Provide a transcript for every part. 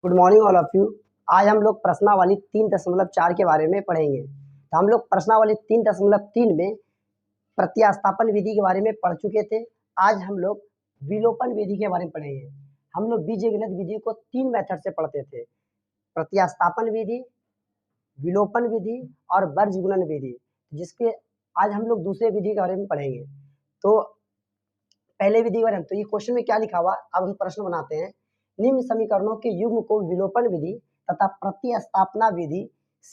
Good morning all of you. आज हम लोग प्रश्नावली 3.4 के बारे में पढ़ेंगे। तो हम लोग प्रश्नावली 3.3 में प्रत्यास्थापन विधि के बारे में पढ़ चुके थे। आज हम लोग विलोपन विधि के बारे में पढ़ेंगे। हम लोग बीजगणित विधि को 3 मेथड से पढ़ते थे, प्रत्यास्थापन विधि, विलोपन विधि और वर्गीकरण विधि, जिसके आज हम लोग दूसरे विधि के बारे में पढ़ेंगे। तो पहले विधि के बारे में, तो ये क्वेश्चन में क्या लिखा हुआ, अब हम प्रश्न बनाते हैं। निम्न समीकरणों के युग्म को विलोपन विधि तथा प्रतिस्थापना विधि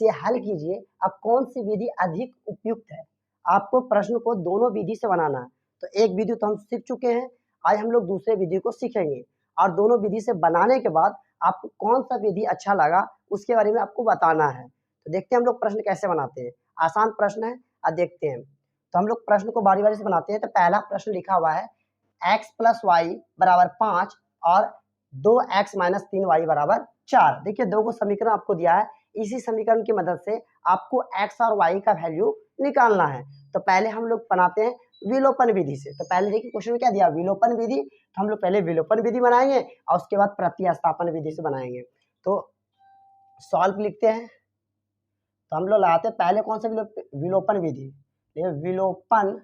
से हल कीजिए। अब कौन सी विधि अधिक उपयुक्त है? आपको प्रश्न को दोनों विधि से बनाना है। तो एक विधि तो हम सीख चुके हैं, आज हम लोग दूसरे विधि को सीखेंगे और दोनों विधि से बनाने के बाद आपको कौन सा विधि अच्छा लगा उसके बारे में आपको बताना है। तो देखते हैं हम लोग प्रश्न कैसे बनाते हैं। आसान प्रश्न है, अब देखते हैं। तो हम लोग प्रश्न को बारी बारी से बनाते हैं। तो पहला प्रश्न लिखा हुआ है x + y = 5 और 2x - 3y = 4। देखिए दो को समीकरण आपको दिया है, इसी समीकरण की मदद से आपको x और y का वैल्यू निकालना है। तो पहले हम लोग बनाते हैं विलोपन विधि से। तो पहले देखिए क्वेश्चन में क्या दिया, विलोपन विधि। तो हम लोग पहले विलोपन विधि बनाएंगे और उसके बाद प्रतिस्थापन विधि से बनाएंगे। तो सॉल्व लिखते हैं। तो हम लोग लगाते हैं पहले कौन सा विलोपन विधि, विलोपन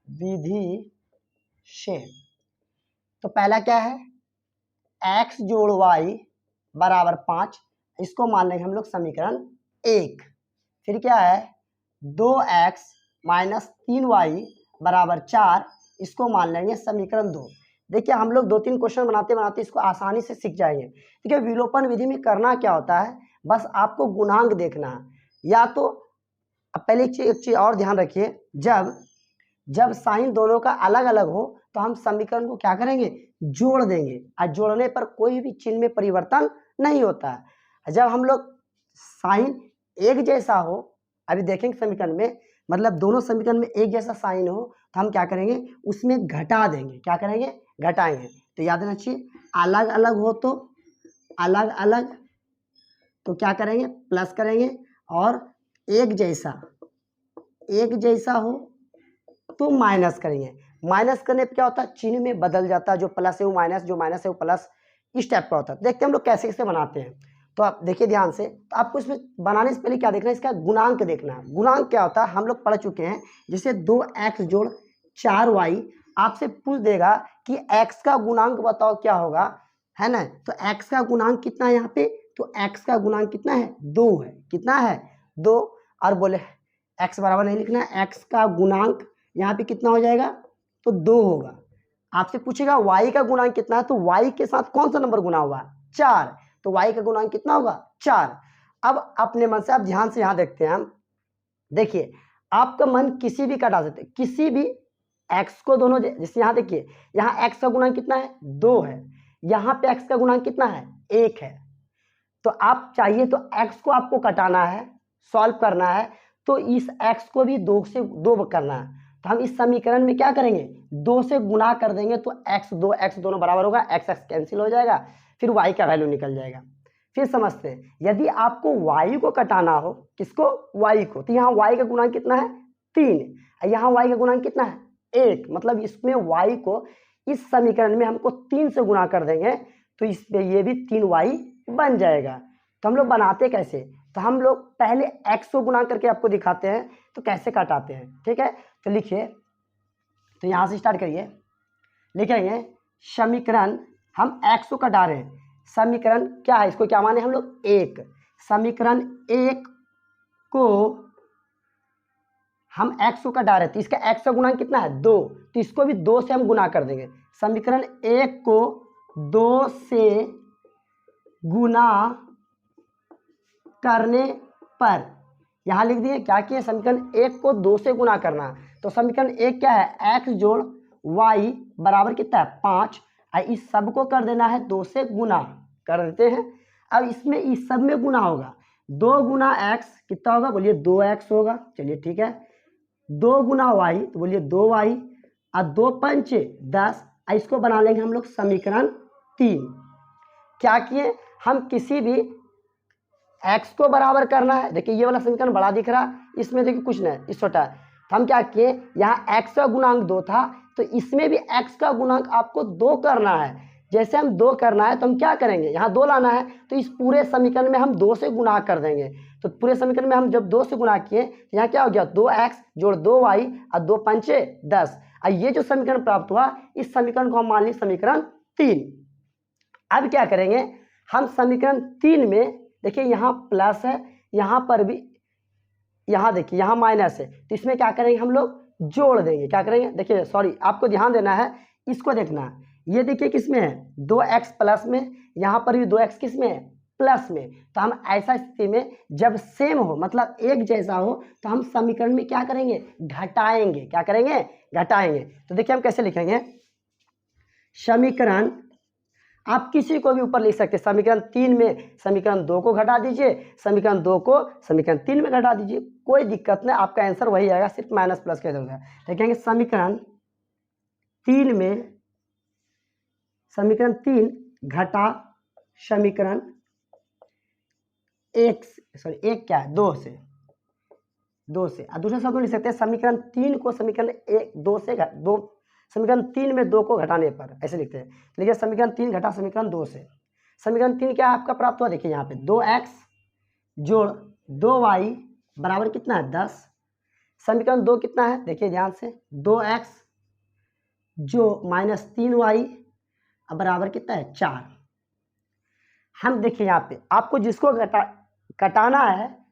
विधि से। तो पहला क्या है, x + y = 5, इसको मान लेंगे हम लोग समीकरण 1। फिर क्या है, 2x - 3y = 4, इसको मान लेंगे समीकरण 2। देखिए हम लोग 2-3 क्वेश्चन बनाते बनाते इसको आसानी से सीख जाएंगे। ठीक है, विलोपन विधि में करना क्या होता है, बस आपको गुणांक देखना है। या तो पहले एक चीज और ध्यान रखिए, जब साइन दोनों का अलग अलग हो तो हम समीकरण को क्या करेंगे, जोड़ देंगे। और जोड़ने पर कोई भी चिन्ह में परिवर्तन नहीं होता है। जब हम लोग साइन एक जैसा हो, अभी देखेंगे समीकरण में, मतलब दोनों समीकरण में एक जैसा साइन हो तो हम क्या करेंगे, उसमें घटा देंगे। क्या करेंगे, घटाएंगे। तो याद रखना चाहिए, अलग अलग हो तो अलग अलग तो क्या करेंगे, प्लस करेंगे, और एक जैसा हो तो माइनस करेंगे। माइनस करने पे क्या होता है, चिन्ह में बदल जाता है। जो प्लस है वो माइनस, जो माइनस है वो प्लस, इस टाइप का होता है। देखते हैं हम लोग कैसे कैसे बनाते हैं। तो आप देखिए ध्यान से। तो आपको इसमें बनाने से पहले क्या देखना है, इसका गुणांक देखना है। गुणांक क्या होता है हम लोग पढ़ चुके हैं। जैसे 2x + 4y, आपसे पूछ देगा कि x का गुणांक बताओ क्या होगा, है ना। तो x का गुणांक कितना है यहाँ पे, तो x का गुणांक कितना है, 2 है। कितना है, 2। और बोले x बराबर नहीं लिखना है, x का गुणांक यहाँ पे कितना हो जाएगा, तो 2 होगा। आपसे पूछेगा y का गुणांक कितना है, तो y के साथ कौन सा नंबर गुना हुआ, 4। तो y का गुणांक कितना होगा, 4। अब अपने मन से आप ध्यान से यहाँ देखते हैं हम। देखिए आपका मन किसी भी कटा सकते, किसी भी x को दोनों, जैसे यहाँ देखिए, यहाँ x का गुणांक कितना है, 2 है। यहाँ पे x का गुणांक कितना है, 1 है। तो आप चाहिए तो x को आपको कटाना है, सॉल्व करना है, तो इस x को भी 2 से 2 करना है। तो हम इस समीकरण में क्या करेंगे, 2 से गुना कर देंगे। तो x दोनों बराबर होगा, x कैंसिल हो जाएगा, फिर y का वैल्यू निकल जाएगा। फिर समझते हैं, यदि आपको y को कटाना हो, किसको, y को, तो यहाँ y का गुणांक कितना है, 3। यहाँ y का गुणांक कितना है, 1। मतलब इसमें y को इस समीकरण में हमको 3 से गुना कर देंगे, तो इसमें ये भी 3y बन जाएगा। तो हम लोग बनाते कैसे, तो हम लोग पहले x को गुणा करके आपको दिखाते हैं तो कैसे काटाते हैं। ठीक है, तो लिखिए, तो यहाँ से स्टार्ट करिए। लिखेंगे समीकरण, हम x को कटा रहे हैं। समीकरण क्या है, इसको क्या माने हम लोग, 1। समीकरण 1 को हम x को कटा रहे हैं, तो इसका x का गुणांक कितना है, 2। तो इसको भी 2 से हम गुना कर देंगे। समीकरण 1 को 2 से गुना करने पर, यहां लिख दिए क्या किए, समीकरण 1 को 2 से गुना करना। तो समीकरण 1 क्या है, x + y बराबर कितना है, 5। इस सब को कर देना है 2 से गुना, कर देते हैं। अब इसमें इस सब में गुना होगा, 2 × x कितना होगा, बोलिए 2x होगा। चलिए ठीक है, 2 × y, तो बोलिए 2y, और 2 × 5 = 10। इसको बना लेंगे हम लोग समीकरण 3। क्या किए, हम किसी भी x को बराबर करना है। देखिए ये वाला समीकरण बड़ा दिख रहा, इसमें देखिए कुछ नहीं, इस छोटा है। तो हम क्या किए, यहाँ x का गुणांक 2 था, तो इसमें भी x का गुणांक आपको 2 करना है। जैसे हम 2 करना है तो हम क्या करेंगे, यहाँ 2 लाना है तो इस पूरे समीकरण में हम 2 से गुणा कर देंगे। तो पूरे समीकरण में हम जब 2 से गुणा किए तो यहाँ क्या हो गया, 2x जोड़ 2y और 2 पंचे 10। और ये जो समीकरण प्राप्त हुआ, इस समीकरण को हम मान ली समीकरण 3। अब क्या करेंगे, हम समीकरण 3 में देखिए यहाँ प्लस है, यहाँ पर भी, यहाँ देखिए यहाँ माइनस है, तो इसमें क्या करेंगे हम लोग जोड़ देंगे। क्या करेंगे, देखिए सॉरी आपको ध्यान देना है, इसको देखना है। ये देखिए किस में है, 2x प्लस में, यहाँ पर भी 2x किस में है, प्लस में। तो हम ऐसा स्थिति में जब सेम हो मतलब एक जैसा हो तो हम समीकरण में क्या करेंगे, घटाएंगे। क्या करेंगे, घटाएंगे। तो देखिए हम कैसे लिखेंगे, समीकरण, आप किसी को भी ऊपर लिख सकते हैं। समीकरण 3 में समीकरण 2 को घटा दीजिए, समीकरण 2 को समीकरण 3 में घटा दीजिए, कोई दिक्कत नहीं, आपका आंसर वही आएगा, सिर्फ माइनस प्लस कर देगा। देखेंगे समीकरण 3 में, समीकरण 3 घटा समीकरण 1, सॉरी 1 क्या है, 2 से, और दूसरे शब्द में लिख सकते हैं समीकरण 3 को समीकरण 2 से, समीकरण 3 में 2 को घटाने पर, ऐसे लिखते हैं। देखिए समीकरण 3 घटा समीकरण 2 से, समीकरण 3 क्या आपका प्राप्त हुआ, देखिए यहाँ पे 2x जोड़ 2y बराबर कितना है, 10। समीकरण 2 कितना है, देखिए ध्यान से, 2x जो माइनस 3y बराबर कितना है, 4। हम देखिए यहाँ पे आपको जिसको घटाना है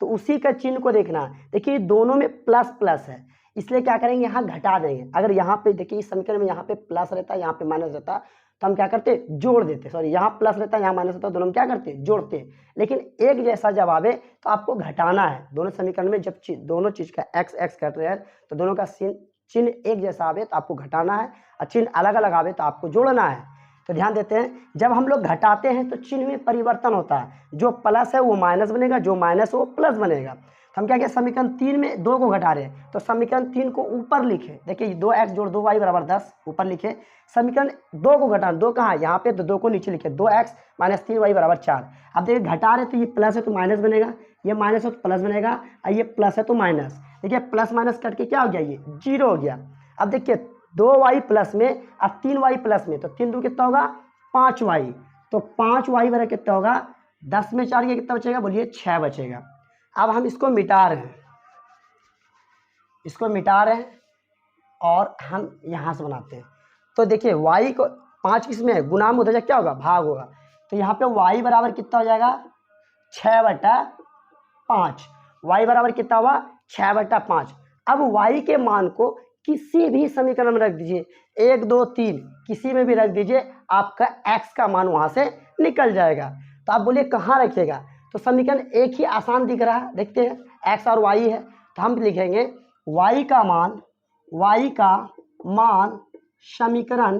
तो उसी का चिन्ह को देखना है। देखिए दोनों में प्लस प्लस है, इसलिए क्या करेंगे, यहाँ घटा देंगे। अगर यहाँ पे देखिए इस समीकरण में यहाँ पे प्लस रहता है, यहाँ पे माइनस रहता, तो हम क्या करते, जोड़ देते। सॉरी यहाँ प्लस रहता है, यहाँ माइनस रहता है, दोनों में क्या करते, जोड़ते। लेकिन एक जैसा जब आवे तो आपको घटाना है। दोनों समीकरण में जब दोनों चीज का एक्स एक्स घट रहे हैं तो दोनों का चिन्ह एक जैसा आवे तो आपको घटाना है, और चिन्ह अलग अलग आवे तो आपको जोड़ना है। तो ध्यान देते हैं, जब हम लोग घटाते हैं तो चिन्ह में परिवर्तन होता है, जो प्लस है वो माइनस बनेगा, जो माइनस है वो प्लस बनेगा। तो हम क्या किया, समीकरण 3 में 2 को घटा रहे हैं तो समीकरण 3 को ऊपर लिखे। देखिए 2x जोड़ 2y बराबर 10 ऊपर लिखे। समीकरण 2 को घटाना, 2 कहाँ, यहाँ पे, तो 2 को नीचे लिखे, 2x माइनस 3y बराबर 4। अब देखिए घटा रहे तो ये प्लस है तो माइनस बनेगा, ये माइनस है तो प्लस बनेगा, और ये प्लस है तो माइनस। देखिए प्लस माइनस कट के क्या हो गया, ये 0 हो गया। अब देखिए 2y प्लस में अब 3y प्लस में, तो 3 दूनी कितना होगा, 5y, तो 5y बराबर कितना होगा, 10 में 4 कितना बचेगा, बोलिए 6 बचेगा। अब हम इसको मिटा रहे हैं, इसको मिटा रहे हैं और हम यहाँ से बनाते हैं। तो देखिए y को 5 किस में है, गुना में उधर क्या होगा, भाग होगा। तो यहाँ पे y बराबर कितना हो जाएगा, 6/5। y बराबर कितना हुआ, 6/5। अब y के मान को किसी भी समीकरण में रख दीजिए, 1 2 3 किसी में भी रख दीजिए, आपका x का मान वहां से निकल जाएगा। तो आप बोलिए कहाँ रखिएगा, तो समीकरण एक ही आसान दिख रहा है, देखते हैं, x और y है, तो हम लिखेंगे y का मान समीकरण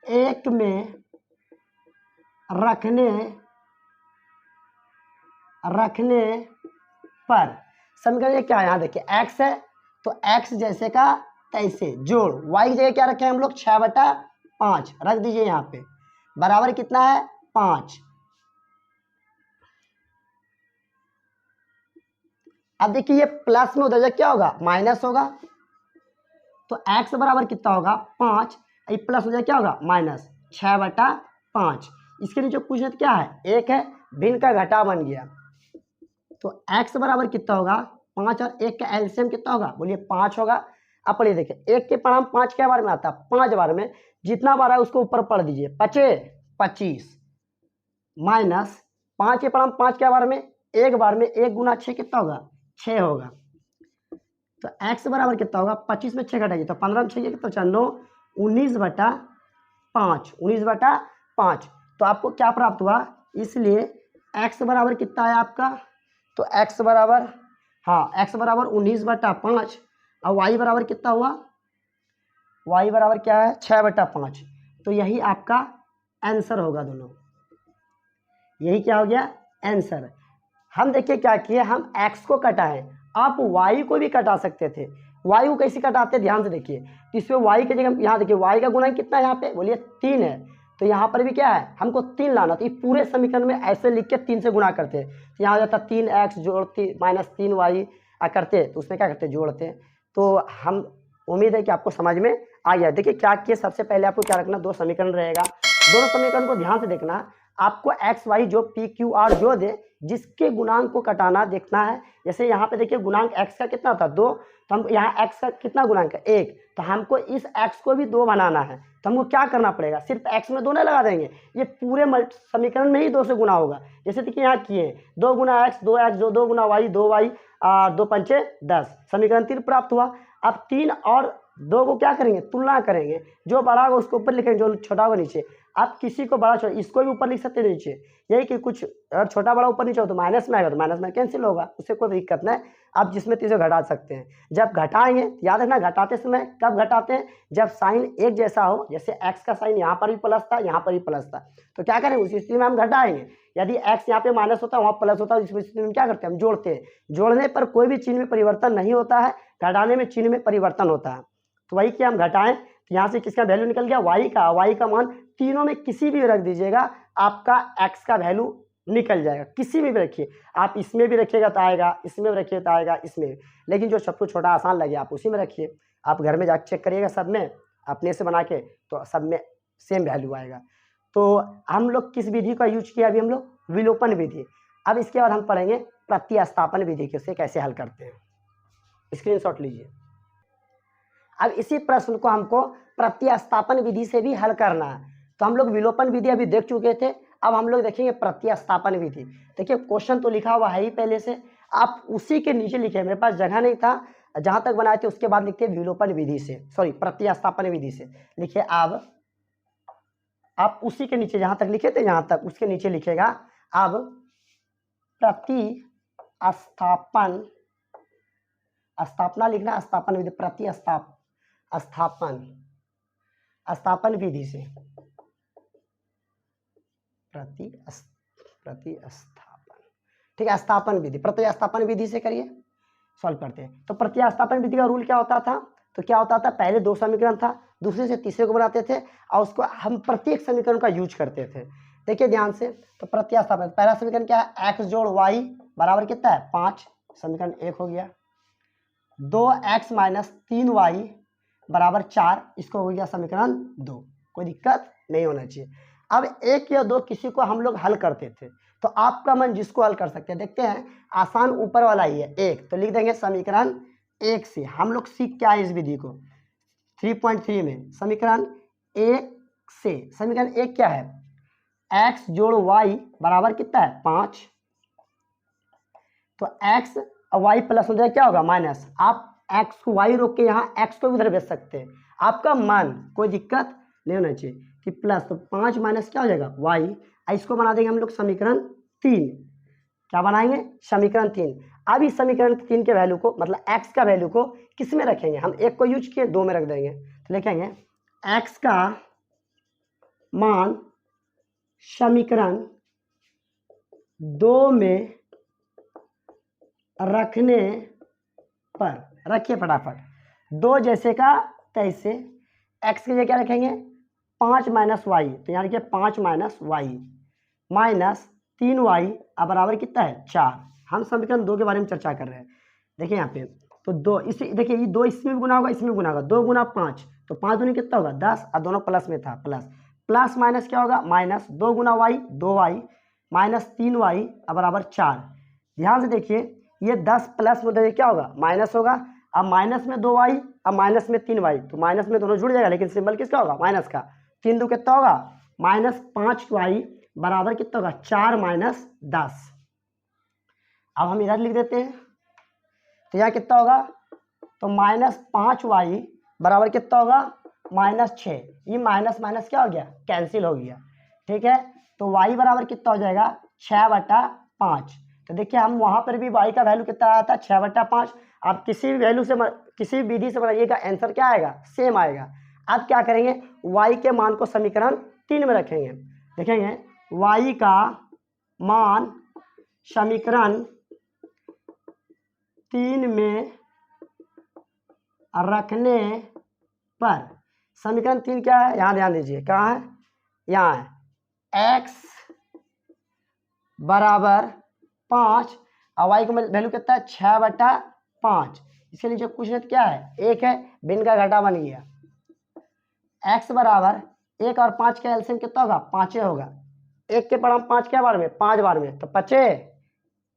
1 में रखने पर, समीकरण ये क्या है, यहाँ देखिए x है तो x जैसे का तैसे जोड़, y की जगह क्या रखे हम लोग, 6/5 रख दीजिए यहाँ पे, बराबर कितना है, 5। अब देखिए ये प्लस में उधर जा क्या होगा, माइनस होगा, तो x बराबर कितना होगा, 5, ये प्लस हो जाए क्या होगा, माइनस 6/5। इसके नीचे पूछना क्या है, 1 है, भिन्न का घटा बन गया। तो x बराबर कितना होगा, 5 और 1 का एलसीएम कितना होगा, बोलिए 5 होगा। अब पढ़िए देखिए 1 के परिणाम 5 के बार में आता है, 5 बार में, जितना बार है उसको ऊपर पढ़ दीजिए, 25 माइनस 5 के परिणाम 5 के बार में, एक बार में 1 गुना 6 कितना होगा, 6 होगा। तो x बराबर कितना होगा, 25 में 6 घटाइए तो 15 में 6 कितना बचा, 9, 19/5। तो आपको क्या प्राप्त हुआ, इसलिए x बराबर कितना है आपका, तो x बराबर, हाँ x बराबर 19/5 और y बराबर कितना हुआ, y बराबर क्या है, 6/5। तो यही आपका आंसर होगा, दोनों यही क्या हो गया, आंसर। हम देखिए क्या किए, हम x को कटाएं, आप y को भी कटा सकते थे। y को कैसे कटाते हैं, ध्यान से देखिए, तो इसमें y के जगह यहाँ देखिए y का गुणा कितना है, यहाँ पे बोलिए 3 है, तो यहाँ पर भी क्या है, हमको 3 लाना। तो ये पूरे समीकरण में ऐसे लिख के 3 से गुणा करते हैं, तो यहाँ हो जाता 3x जोड़ते माइनस 3y करते, तो उसमें क्या करते, जोड़ते। तो हम उम्मीद है कि आपको समझ में आ गया। देखिए क्या किए, सबसे पहले आपको क्या रखना, दो समीकरण रहेगा, दोनों समीकरण को ध्यान से देखना। आपको एक्स वाई जो पी क्यू आर जो दे, जिसके गुणांक को कटाना देखना है। जैसे यहाँ पे देखिए गुणांक एक्स का कितना था 2, तो हम यहाँ एक्स का कितना गुणांक है 1, तो हमको इस एक्स को भी 2 बनाना है। तो हमको क्या करना पड़ेगा, सिर्फ एक्स में 2 नहीं लगा देंगे, ये पूरे समीकरण में ही 2 से गुना होगा। जैसे देखिए यहाँ किए 2 गुना एक्स 2 एक्स, 2 गुना वाई 2 वाई, 2 पंचे 10, समीकरण 3 प्राप्त हुआ। अब 3 और 2 को क्या करेंगे, तुलना करेंगे, जो बड़ा होगा उसको ऊपर लिखेंगे, जो छोटा होगा नीचे। आप किसी को बड़ा छोटा, इसको भी ऊपर लिख सकते हैं नीचे, यही कि कुछ अगर छोटा बड़ा ऊपर नीचे हो तो माइनस में आएगा, तो माइनस में कैंसिल होगा, उससे कोई दिक्कत नहीं। आप जिसमें तीसरे घटा सकते हैं। जब घटाएंगे याद रखना, घटाते समय कब घटाते हैं, जब साइन एक जैसा हो। जैसे एक्स का साइन यहाँ पर भी प्लस था, यहाँ पर भी प्लस था, तो क्या करेंगे उस स्थिति में हम घटाएंगे। यदि एक्स यहाँ पे माइनस होता है वहाँ प्लस होता है, इस स्थिति में क्या करते हैं हम जोड़ते हैं। जोड़ने पर कोई भी चिन्ह में परिवर्तन नहीं होता है, घटाने में चिन्ह में परिवर्तन होता है। तो वही कि हम घटाएं, तो यहाँ से किसका वैल्यू निकल गया, वाई का मान तीनों में किसी भी रख दीजिएगा, आपका एक्स का वैल्यू निकल जाएगा। किसी में भी रखिए, आप इसमें भी रखिएगा तो आएगा, इसमें भी रखिए तो आएगा, इसमें भी। लेकिन जो सबको छोटा आसान लगे आप उसी में रखिए। आप घर में जाकर चेक करिएगा सब में अपने से बना के, तो सब में सेम वैल्यू आएगा। तो हम लोग किस विधि का यूज किया, अभी हम लोग विलोपन विधि। अब इसके बाद हम पढ़ेंगे प्रतिस्थापन विधि के, उसे कैसे हल करते हैं। स्क्रीनशॉट लीजिए। अब इसी प्रश्न को हमको प्रतिस्थापन विधि से भी हल करना है। तो हम लोग विलोपन विधि अभी देख चुके थे, अब हम लोग देखेंगे प्रतिस्थापन विधि। देखिए क्वेश्चन तो लिखा हुआ है ही पहले से, आप उसी के नीचे लिखे, मेरे पास जगह नहीं था, जहां तक बनाए थे उसके बाद लिखते हैं विलोपन विधि से, सॉरी प्रतिस्थापन विधि से लिखिए। अब आप उसी के नीचे जहां तक लिखे थे, जहां तक उसके नीचे लिखेगा अब प्रतिस्थापन, स्थापना लिखना, स्थापन विधि, स्थापन विधि से, प्रतिस्थापन, ठीक है, स्थापन विधि, प्रतिस्थापन विधि से करिए, सॉल्व करते हैं। तो प्रतिस्थापन विधि का रूल क्या होता था, तो क्या होता था, पहले 2 समीकरण था, दूसरे से तीसरे को बनाते थे और उसको हम प्रत्येक समीकरण का यूज करते थे। देखिए ध्यान से, तो प्रतिस्थापन पहला समीकरण क्या है, एक्स जोड़ वाई बराबर कितना है 5, समीकरण 1 हो गया। 2x माइनस 3y बराबर 4, इसको हो गया समीकरण 2, कोई दिक्कत नहीं होना चाहिए। अब 1 या 2 किसी को हम लोग हल करते थे, तो आपका मन जिसको हल कर सकते हैं। देखते हैं, आसान ऊपर वाला ही है 1, तो लिख देंगे समीकरण 1 से। हम लोग सीख क्या है इस विधि को 3.3 में, समीकरण 1 से। समीकरण 1 क्या है, x जोड़ y बराबर कितना है 5, तो x और y प्लस हो जाए क्या होगा माइनस। आप x को y रोक के यहाँ x को भी उधर भेज सकते हैं, आपका मन, कोई दिक्कत नहीं होना चाहिए कि प्लस। तो 5 माइनस क्या हो जाएगा y, इसको बना देंगे हम लोग समीकरण 3। क्या बनाएंगे, समीकरण 3। अब इस समीकरण 3 के वैल्यू को, मतलब x का वैल्यू को किस में रखेंगे, हम 1 को यूज किए 2 में रख देंगे, तो लिखेंगे x का मान समीकरण 2 में रखने पर, रखिए फटाफट, 2 जैसे का तैसे, x की जगह क्या रखेंगे 5 माइनस वाई, तो यहाँ लिखिए 5 माइनस वाई माइनस 3y अब बराबर कितना है 4। हम समीकरण 2 के बारे में चर्चा कर रहे हैं। देखिए यहाँ पे, तो 2 इसी, देखिए ये 2 इसमें भी गुना होगा, इसमें भी गुना होगा, 2 गुना 5, तो 5 दूनी कितना होगा 10, और दोनों प्लस में था, प्लस प्लस माइनस क्या होगा माइनस, 2 गुना वाई 2y माइनस 3y अब बराबर 4। ध्यान से देखिए, ये 10 प्लस में क्या होगा माइनस होगा, अब माइनस में 2y, अब माइनस में 3y, तो माइनस में दोनों जुड़ जाएगा, लेकिन सिंबल किसका होगा माइनस का। 3 दो कितना होगा माइनस 5y बराबर कितना होगा 4 माइनस 10। अब हम इधर लिख देते हैं, तो यह कितना होगा, तो माइनस 5y बराबर कितना होगा माइनस 6। ये माइनस माइनस क्या हो गया कैंसिल हो गया, ठीक है। तो y बराबर कितना हो जाएगा 6/5। तो देखिए हम वहां पर भी y का वैल्यू कितना आया था 6/5। आप किसी भी वैल्यू से, किसी भी विधि से बनाइएगा, आंसर क्या आएगा सेम आएगा। अब क्या करेंगे, y के मान को समीकरण 3 में रखेंगे। देखेंगे y का मान समीकरण 3 में रखने पर, समीकरण 3 क्या है, यहाँ ध्यान दीजिए, कहाँ है, यहाँ है, x बराबर 5 और y का वैल्यू कितना है 6/5। इसके नीचे कुछ नहीं क्या है 1 है, बिन का घटा बन गया, x बराबर 1 और 5 का एलसीएम कितना होगा? 5 होगा। 1 के बराबर 5 क्या बार में? 5 बार में, तो 5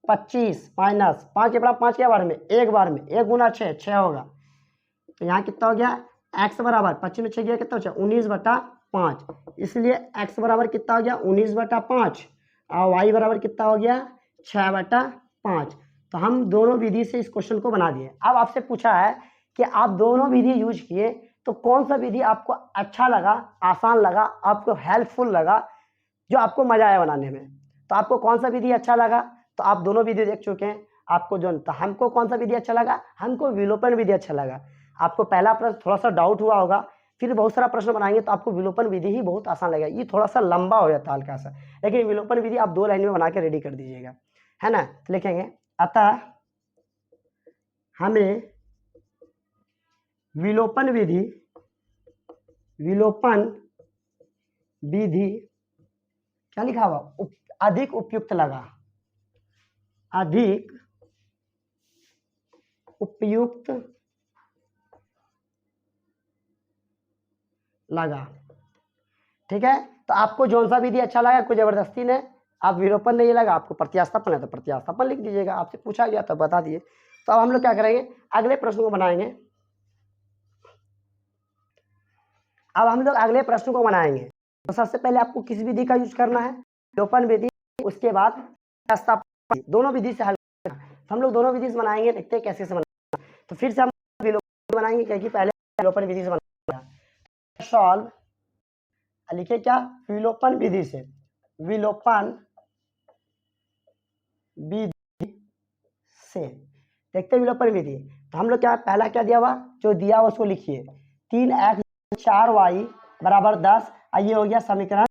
25 माइनस 5 के बराबर 5 क्या बार में? 1 बार में, 1 गुना 6 होगा। तो यहाँ कितना हो गया? x बराबर 25 में 6 गया कितना हो गया? 19/5। इसलिए x बराबर कितना हो गया? 19/5 और y बराबर कितना हो गया? 6/5। तो हम दोनों विधि से इस क्वेश्चन को बना दिए। अब आपसे पूछा है कि आप दोनों विधि यूज किए तो कौन सा विधि आपको अच्छा लगा, आसान लगा, आपको हेल्पफुल लगा, जो आपको मजा आया बनाने में? तो आपको कौन सा विधि अच्छा लगा? तो आप दोनों विधि देख चुके हैं। आपको जो तो हमको कौन सा विधि अच्छा लगा? हमको विलोपन विधि अच्छा लगा। आपको पहला प्रश्न थोड़ा सा डाउट हुआ होगा, फिर बहुत सारा प्रश्न बनाएंगे तो आपको विलोपन विधि ही बहुत आसान लगेगा। ये थोड़ा सा लंबा हो जाता है हल्का सा, लेकिन विलोपन विधि आप 2 लाइन में बना के रेडी कर दीजिएगा, है ना। तो लिखेंगे अतः हमें विलोपन विधि क्या लिखा हुआ? अधिक उपयुक्त लगा, अधिक उपयुक्त लगा। ठीक है, तो आपको जौन सा विधि अच्छा लगा, कोई जबरदस्ती नहीं। आप विलोपन नहीं लगा, आपको प्रत्यास्थापन है तो प्रत्यास्थापन लिख दीजिएगा। आपसे पूछा गया तो बता दिए। तो अब हम लोग क्या करेंगे? अगले प्रश्न को बनाएंगे। अब हम लोग अगले प्रश्न को बनाएंगे। तो सबसे पहले आपको किस विधि का यूज करना है? विलोपन विधि, उसके बाद प्रत्यास्थापन, दोनों विधि से हल करना। तो हम लोग दोनों विधि से बनाएंगे, देखते हैं कैसे बनाना। तो फिर से हम विलोपन बनाएंगे क्योंकि पहले विलोपन विधि से बनाया। सॉल्व लिखे क्या? विलोपन विधि से, विलोपन विधि से देखते हैं विलोपन विधि। तो हम लोग क्या पहला क्या दिया हुआ? जो दिया हुआ उसको लिखिए। 3x 4y बराबर 10, ये हो गया समीकरण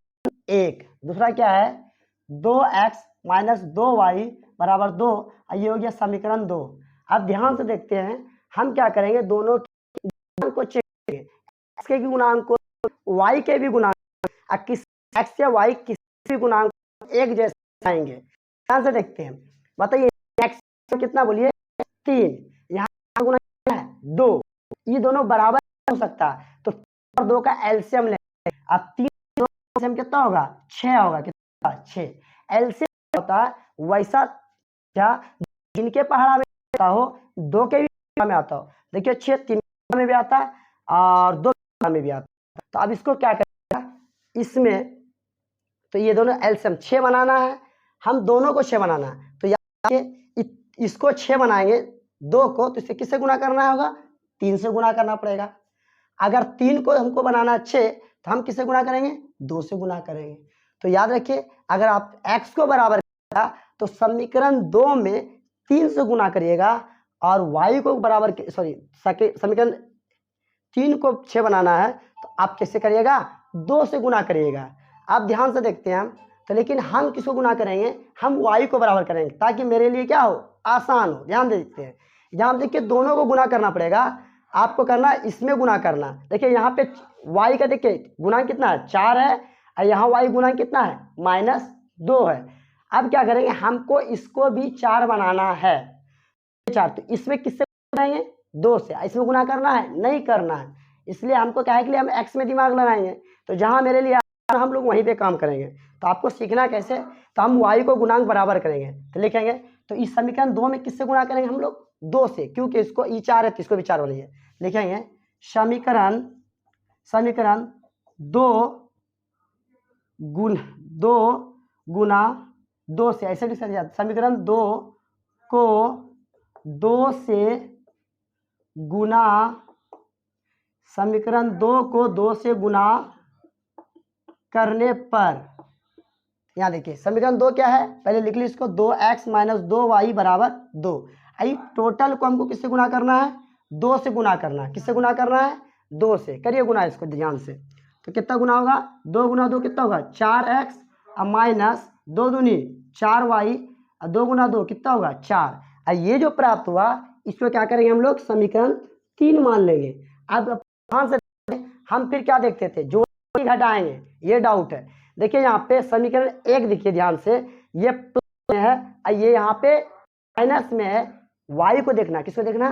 1। दूसरा क्या है? 2x माइनस 2y बराबर 2, ये हो गया समीकरण 2। अब ध्यान से देखते हैं, हम क्या करेंगे? दोनों गुणांक को चेक करेंगे, x के भी गुणांक को, y के भी गुणांक, किस x या y किसी भी गुणांक एक जैसे आएंगे। ध्यान से देखते हैं, बताइए x कितना बोलिए? 3, यहाँ गुना क्या है? 2, ये दोनों बराबर हो सकता है, तो 2 का एलसीएम लेंगे। अब 3 एलसीएम कितना होगा? 6 होगा। कितना? 6। एलसीएम होता है वैसा क्या जिनके पहाड़ा में आता हो, 2 के भी में आता हो। देखिए 6 3 में भी आता है और 2 में भी आता है। तो अब इसको क्या करेगा? इसमें तो ये दोनों एलसीएम 6 बनाना है, हम दोनों को 6 बनाना है। तो इसको 6 बनाएंगे 2 को, तो इसे किससे गुना करना होगा? 3 से गुना करना पड़ेगा। अगर 3 को हमको बनाना 6, तो हम किससे गुना करेंगे? 2 से गुना करेंगे। तो याद रखिए, अगर आप x को बराबर करेगा तो समीकरण 2 में 3 से गुना करिएगा, और y को बराबर समीकरण 3 को 6 बनाना है तो आप कैसे करिएगा? 2 से गुना करिएगा। आप ध्यान से देखते हैं, तो लेकिन हम किसको गुना करेंगे? हम y को बराबर करेंगे, ताकि मेरे लिए क्या हो? आसान हो। ध्यान देखते हैं, यहाँ देखिए दोनों को गुना करना पड़ेगा। आपको करना इसमें गुना करना। देखिए यहाँ पे y का देखिए गुणांक कितना है? 4 है, और यहाँ y गुणांक कितना है? -2 है। अब क्या करेंगे? हमको इसको भी 4 बनाना है, 4। तो इसमें किससे बनाएंगे? 2 से। इसमें गुना करना है? नहीं करना है। इसलिए हमको क्या है कि हम x में दिमाग लगाएंगे, तो जहाँ मेरे लिए हम लोग वहीं पे काम करेंगे। तो आपको सीखना कैसे? तो हम y को गुणांक बराबर करेंगे, तो लिखेंगे तो इस समीकरण 2 में किससे गुणा करेंगे हम लोग? 2 से, क्योंकि इसको ई 4 है तो इसको भी 4 बनाइए। लिखेंगे समीकरण 2 गुना 2 से, ऐसे लिख सकते हैं। समीकरण 2 को 2 से गुना, समीकरण 2 को 2 से गुना करने पर, यहाँ देखिए समीकरण 2 क्या है? पहले लिख ली इसको, 2x माइनस 2y बराबर 2। आई टोटल को हमको किससे गुना करना है? 2 से गुना करना है। किससे गुना करना है? 2 से। करिए गुना इसको ध्यान से। तो कितना गुना होगा? 2 गुना 2 कितना होगा? 4x और माइनस 2 दूनी 4y, और 2 गुना 2 कितना होगा? 4। और ये जो प्राप्त हुआ इसको क्या करेंगे हम लोग? समीकरण 3 मान लेंगे। अब ध्यान से हम फिर क्या देखते थे? जो घटाएंगे, ये डाउट है। देखिए यहाँ पे समीकरण 1 देखिए ध्यान से, ये प्लस में है और ये यहाँ पे माइनस में है। y को देखना, किसको देखना?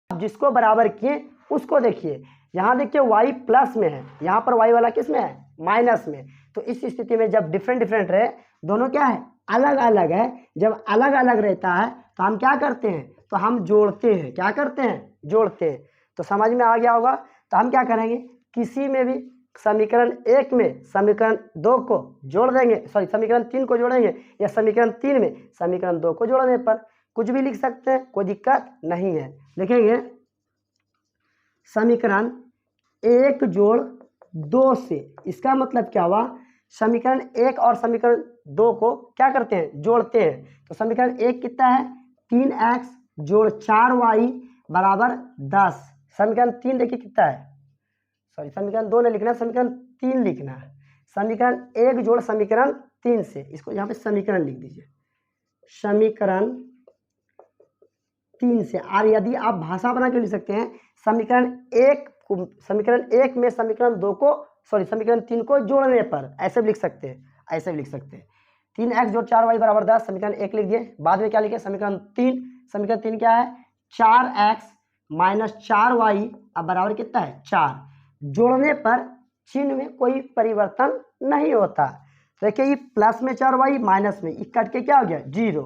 अब जिसको बराबर किए उसको देखिए। यहाँ देखिए y प्लस में है, यहाँ पर y वाला किस में है, माइनस में। तो इस स्थिति में जब डिफरेंट डिफरेंट रहे, दोनों क्या है, अलग अलग है, जब अलग अलग रहता है तो हम क्या करते हैं, तो हम जोड़ते हैं। क्या करते हैं, जोड़ते हैं। तो समझ में आ गया होगा। तो हम क्या करेंगे, किसी में भी समीकरण 1 में समीकरण 2 को जोड़ देंगे, सॉरी समीकरण 3 को जोड़ेंगे, या समीकरण 3 में समीकरण 2 को जोड़ने पर कुछ भी लिख सकते हैं, कोई दिक्कत नहीं है। देखेंगे समीकरण 1 जोड़ 2 से, इसका मतलब क्या हुआ, समीकरण 1 और समीकरण 2 को क्या करते हैं, जोड़ते हैं। तो समीकरण 1 कितना है, 3x जोड़ 4y बराबर 10। समीकरण 3 देखिए कितना है, सॉरी समीकरण 2 नहीं लिखना, समीकरण 3 लिखना है। समीकरण 1 जोड़ समीकरण 3 से, इसको यहाँ पे समीकरण लिख दीजिए, समीकरण 3 से। और यदि आप भाषा बना के लिख सकते हैं, समीकरण 1 में समीकरण 2 को, सॉरी समीकरण 3 को जोड़ने पर, ऐसे भी लिख सकते हैं, ऐसे भी लिख सकते हैं। 3x जोड़ 4y बराबर 10, समीकरण 1 लिख दिए। बाद में क्या लिखे, समीकरण 3, समीकरण 3 क्या है, 4x माइनस 4y अब बराबर कितना है, 4। जोड़ने पर चिन्ह में कोई परिवर्तन नहीं होता। देखिए ये प्लस में 4y, माइनस में, ये कट के क्या हो गया, 0।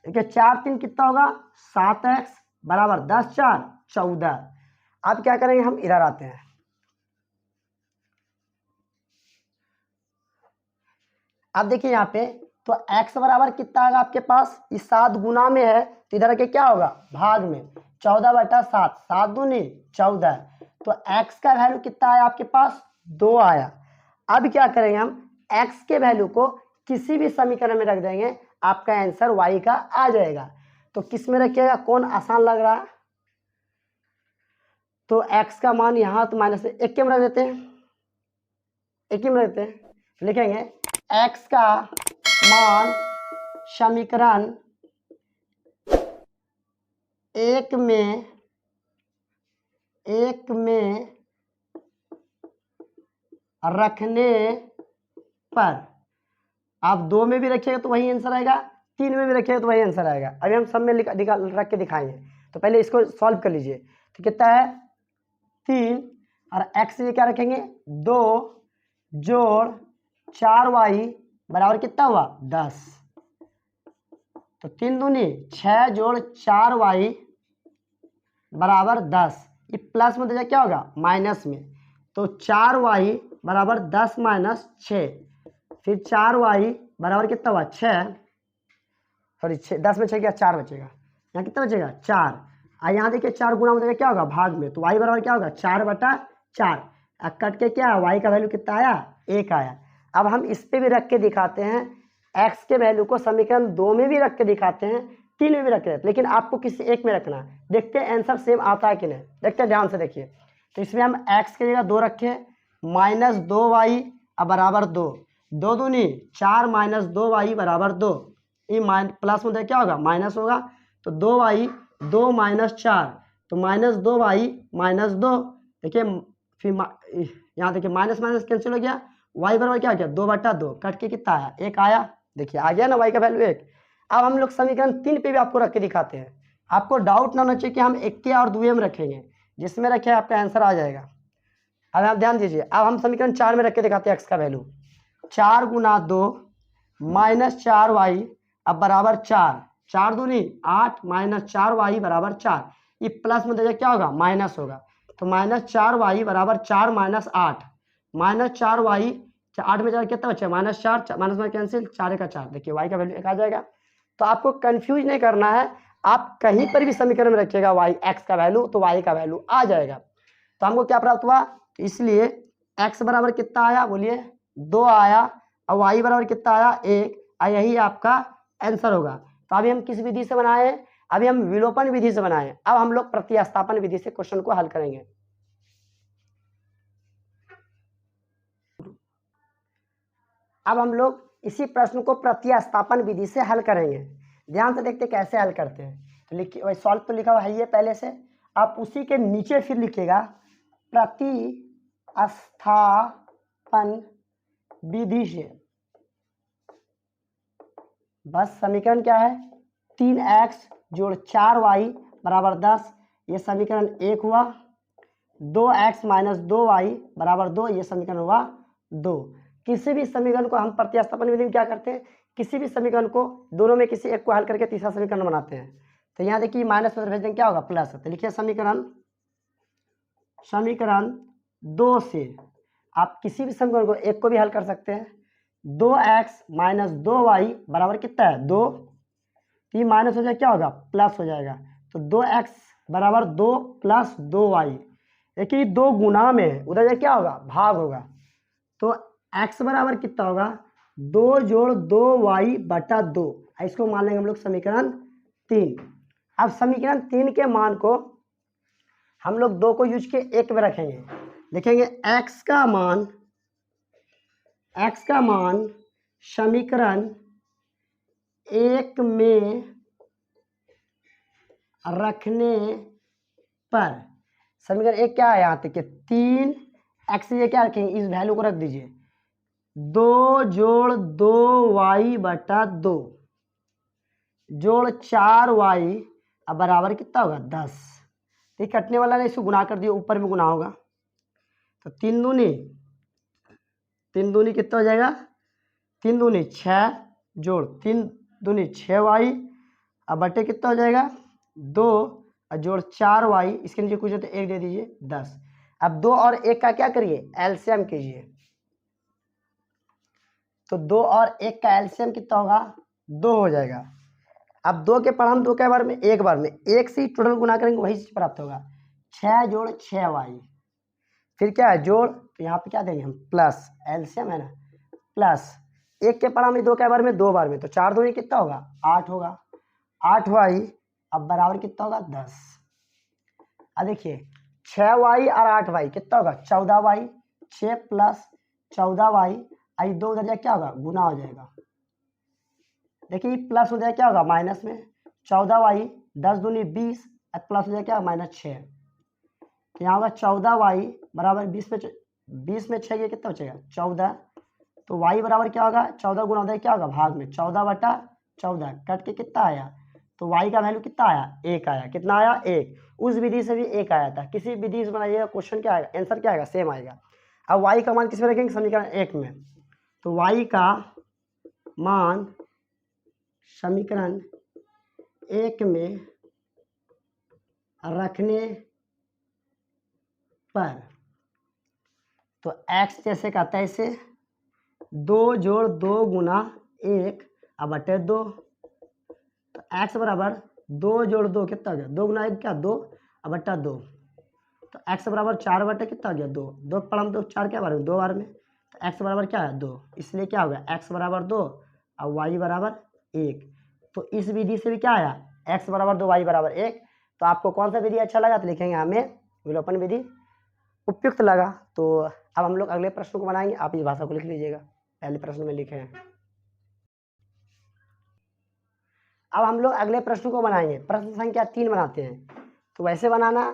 देखिए 4 3 कितना होगा, 7x बराबर 10 4 14। अब क्या करेंगे, हम इधर आते हैं। अब देखिए यहाँ पे, तो x बराबर कितना आएगा आपके पास, इस 7 गुना में है, तो इधर के क्या होगा, भाग में, 14/7, 7 दूनी 14। तो x का वैल्यू कितना आया आपके पास, 2 आया। अब क्या करेंगे हम, x के वैल्यू को किसी भी समीकरण में रख देंगे, आपका आंसर y का आ जाएगा। तो किस में रखिएगा, कौन आसान लग रहा है, तो x का मान यहाँ तो माइनस 1 के में रख देते हैं, 1 ही में रखते हैं। लिखेंगे x का मान समीकरण 1 में रखने पर, आप 2 में भी रखिएगा तो वही आंसर आएगा, 3 में भी रखिएगा तो वही आंसर आएगा। अभी हम सब में रख के दिखाएंगे। तो पहले इसको सॉल्व कर लीजिए। तो कितना है, 3, और x ये क्या रखेंगे, 2 जोड़ 4y बराबर कितना हुआ, 10। तो 3 दूनी 6 जोड़ 4y बराबर 10। ये प्लस में तो क्या होगा, माइनस में, तो 4y बराबर 10 माइनस 6, फिर 4y बराबर कितना हुआ, 6, सॉरी 10 में 6 क्या, 4 बचेगा, यहाँ कितना बचेगा, 4। और यहाँ देखिए 4 गुना में क्या होगा, भाग में, तो y बराबर क्या होगा, 4/4। कट के क्या, y का वैल्यू कितना आया, 1 आया। अब हम इस पे भी रख के दिखाते हैं, x के वैल्यू को समीकरण 2 में भी रख के दिखाते हैं, 3 में भी रख के, लेकिन आपको किसी एक में रखना है। देखते हैं आंसर सेम आता है कि नहीं, देखते हैं ध्यान से देखिए। तो इसमें हम x की जगह 2 रखें, माइनस 2y अब बराबर 2, 2 दूनी 4 माइनस 2y बराबर 2। ये प्लस में क्या होगा, माइनस होगा, तो 2y 2 माइनस 4, तो माइनस 2y माइनस 2। देखिए फिर यहाँ देखिए माइनस माइनस कैंसिल हो गया, y बराबर क्या हो गया, 2/2, कट के कितना आया, 1 आया। देखिए आ गया ना y का वैल्यू 1। अब हम लोग समीकरण 3 पे भी आपको रख के दिखाते हैं। आपको डाउट ना होना चाहिए कि हम 1 के और 2 में रखेंगे, जिसमें रखे आपका आंसर आ जाएगा। अब आप ध्यान दीजिए, अब हम समीकरण 4 में रख के दिखाते हैं x का वैल्यू, 4 गुना 2 माइनस 4y अब बराबर 4, 4 दूनी 8 माइनस 4y बराबर 4। ये प्लस में क्या होगा, माइनस होगा, तो माइनस 4y बराबर 4 माइनस 8, माइनस 4y, 8 में 4 कितना बचा, माइनस 4, माइनस में कैंसिल, 4 का 4। देखिए y का वैल्यू 1 आ जाएगा। तो आपको कंफ्यूज नहीं करना है, आप कहीं पर भी समीकरण में रखिएगा x का वैल्यू, तो y का वैल्यू आ जाएगा। तो हमको क्या प्राप्त हुआ, इसलिए x बराबर कितना आया, बोलिए 2 आया, और y बराबर कितना आया, 1, और यही आपका आंसर होगा। तो अभी हम किस विधि से बनाए, अभी हम विलोपन विधि से बनाए। अब हम लोग प्रतिस्थापन विधि से क्वेश्चन को हल करेंगे। अब हम लोग इसी प्रश्न को प्रतिस्थापन विधि से हल करेंगे। ध्यान से देखते कैसे हल करते हैं। तो लिखिए, वही सॉल्व तो लिखा हुआ है ये पहले से, आप उसी के नीचे फिर लिखिएगा प्रतिस्थापन विधि से। बस समीकरण क्या है, 3x जोड़ 4y बराबर 10, ये समीकरण 1 हुआ। 2x माइनस 2y बराबर 2, ये समीकरण हुआ 2। किसी भी समीकरण को हम प्रतिस्थापन विधि में क्या करते हैं, किसी भी समीकरण को दोनों में किसी एक को हल करके तीसरा समीकरण बनाते हैं। तो यहाँ देखिए माइनस में भेज देंगे, क्या होगा प्लस। तो लिखिए समीकरण 2 से आप किसी भी समीकरण को एक को भी हल कर सकते हैं। 2x माइनस 2y बराबर कितना है 2, तो ये माइनस हो जाएगा, क्या होगा प्लस हो जाएगा। तो 2x बराबर 2 प्लस 2y, देखिए 2 गुना में है, उधर क्या होगा भाग होगा। तो x बराबर कितना होगा 2 जोड़ 2y बटा 2, इसको मान लेंगे हम लोग समीकरण 3। अब समीकरण 3 के मान को हम लोग 2 को यूज के 1 में रखेंगे। देखेंगे x का मान समीकरण 1 में रखने पर, समीकरण 1 क्या है यहाँ तक कि 3x, ये क्या रखेंगे इस वैल्यू को रख दीजिए 2 जोड़ 2y बटा 2 जोड़ 4y, अब बराबर कितना होगा 10। ठीक, कटने वाला नहीं, इसको गुना कर दिए, ऊपर में गुना होगा। तो 3 दूनी कितना हो जाएगा 3 दूनी 6 जोड़ 3 दूनी 6y, अब बटे कितना हो जाएगा 2 और जोड़ 4y, इसके नीचे कुछ तो 1 दे दीजिए 10। अब 2 और 1 का क्या करिए एलसीएम कीजिए। तो 2 और 1 का एलसीएम कितना होगा 2 हो जाएगा। अब 2 के पढ़ा हम 2 के बार में एक बार में 1 से टोटल गुना करेंगे वही चीज प्राप्त होगा। 6 जोड़ 6y, फिर क्या है जोड़, तो यहाँ पे क्या देंगे हम प्लस, एलसीएम है ना, प्लस 1 के पढ़ा में 2 के बार में 2 बार में, तो 4 दूनी कितना होगा 8 होगा, 8y, अब बराबर कितना होगा 10। अब देखिए 6y और 8y कितना होगा 14y, 6 प्लस 14y, आई 2 उधर जाए क्या होगा गुना हो जाएगा। देखिए प्लस हो जाए क्या होगा माइनस में 14y, 10 दूनी 20, प्लस हो जाए क्या माइनस 6, तो यहाँ होगा 14y बराबर 20 में 6 ये कितना बचेगा 14। तो y बराबर क्या होगा 14 गुना हो जाए क्या होगा भाग में 14 बटा 14, कट के कितना आया, तो y का वैल्यू कितना आया 1 आया। कितना आया 1, उस विधि से भी 1 आया था। किसी विधि से बनाइएगा क्वेश्चन क्या आएगा, आंसर क्या आएगा सेम आएगा। अब y का मान किस में रखेंगे समीकरण 1 में, तो y का मान समीकरण 1 में रखने पर, तो x जैसे का तैसे 2 जोड़ 2 गुना 1 अब बटे 2, तो x बराबर 2 जोड़ 2 कितना हो गया 2 गुना 1 क्या 2 अब बटा 2, तो x बराबर 4 बटे कितना हो गया 2, 2 पढ़ा हम 2 4 क्या बार में 2 बार में, तो x बराबर क्या है 2, इसलिए क्या होगा x बराबर 2 और y बराबर 1। तो इस विधि से भी क्या आया x बराबर 2 y बराबर 1। तो आपको कौन सा विधि अच्छा लगा तो लिखेंगे हमें विलोपन विधि उपयुक्त लगा। तो अब हम लोग अगले प्रश्न को बनाएंगे, आप इस भाषा को लिख लीजिएगा, पहले प्रश्न में लिखे हैं। अब हम लोग अगले प्रश्न को बनाएंगे, प्रश्न संख्या 3 बनाते हैं। तो वैसे बनाना,